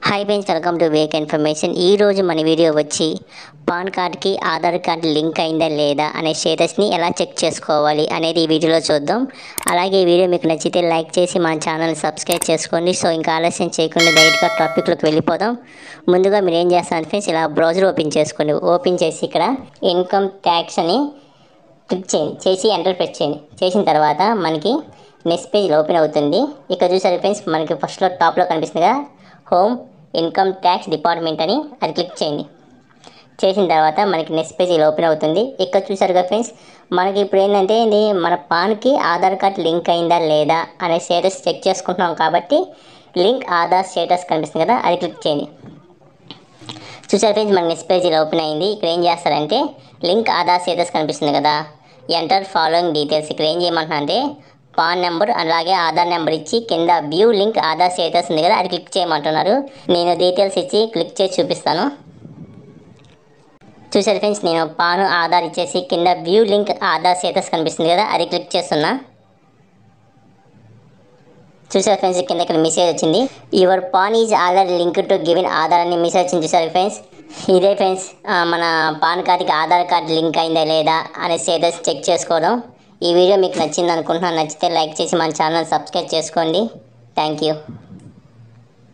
Hi friends, welcome to Wake information. ఈరోజు మన video వచ్చి పాన్ కార్డ్కి ఆధార్ కార్డ్ లింక్ అయిందా లేదా అనే స్టేటస్ని ఎలా చెక్ చేసుకోవాలి అనేది ఈ వీడియోలో చూద్దాం. అలాగే ఈ వీడియో మీకు నచ్చితే లైక్ చేసి మన ఛానల్ని సబ్స్క్రైబ్ చేసుకోండి. సో ఇంకా ఆలస్యం చేయకుండా డైరెక్ట్గా టాపిక్లోకి వెళ్ళిపోదాం. ముందుగా మీరు ఏం చేస్తారు ఫ్రెండ్స్, ఇలా బ్రౌజర్ ఓపెన్ చేసుకోండి. ఓపెన్ చేసి ఇక్కడ ఇన్కమ్ ట్యాక్స్ అని క్లిక్ చేయండి. చేసి ఎంటర్ ప్రెస్ చేయండి. చేసిన తర్వాత మనకి నెక్స్ట్ పేజ్ ఓపెన్ అవుతుంది. ఇక్కడ చూసారు ఫ్రెండ్స్, మనకి ఫస్ట్లో టాప్లో కనిపిస్తుంది కదా హోమ్ ఇన్కమ్ ట్యాక్స్ డిపార్ట్మెంట్ అని, అది క్లిక్ చేయండి. చేసిన తర్వాత మనకి నెక్స్ట్ పేజ్ ఇలా ఓపెన్ అవుతుంది. ఇక్కడ చూసారు కదా ఫ్రెండ్స్, మనకి ఇప్పుడు ఏంటంటే ఇది మన పాన్కి ఆధార్ కార్డ్ లింక్ అయిందా లేదా అనే స్టేటస్ చెక్ చేసుకుంటున్నాం కాబట్టి లింక్ ఆధార్ స్టేటస్ కనిపిస్తుంది కదా, అది క్లిక్ చేయండి. చూసారు ఫ్రెండ్స్, మన నెక్స్ట్ పేజ్ ఇలా ఓపెన్ అయింది. ఇక్కడ ఏం చేస్తారంటే లింక్ ఆధార్ స్టేటస్ కనిపిస్తుంది కదా, ఎంటర్ ఫాలోయింగ్ డీటెయిల్స్. ఇక్కడ ఏం చేయమంటున్నా అంటే పాన్ నెంబర్ అలాగే ఆధార్ నెంబర్ ఇచ్చి కింద వ్యూ లింక్ ఆధార్ స్టేటస్ ఉంది కదా, అది క్లిక్ చేయమంటున్నారు. నేను డీటెయిల్స్ ఇచ్చి క్లిక్ చేసి చూపిస్తాను. చూసారు ఫ్రెండ్స్, నేను పాన్ ఆధార్ ఇచ్చేసి కింద వ్యూ లింక్ ఆధార్ స్టేటస్ కనిపిస్తుంది కదా, అది క్లిక్ చేస్తున్నా. చూసారు ఫ్రెండ్స్, కింద ఇక్కడ మెసేజ్ వచ్చింది, your pan is already link to given Aadhaar అని మెసేజ్ వచ్చింది. చూసారు ఫ్రెండ్స్, ఇదే ఫ్రెండ్స్ మన పాన్ కార్డ్కి ఆధార్ కార్డ్ లింక్ అయిందా లేదా అనే స్టేటస్ చెక్ చేసుకోవడం. ఈ వీడియో మీకు నచ్చింది అనుకుంటున్నాను. నచ్చితే లైక్ చేసి మన ఛానల్ సబ్స్క్రైబ్ చేసుకోండి. Thank you.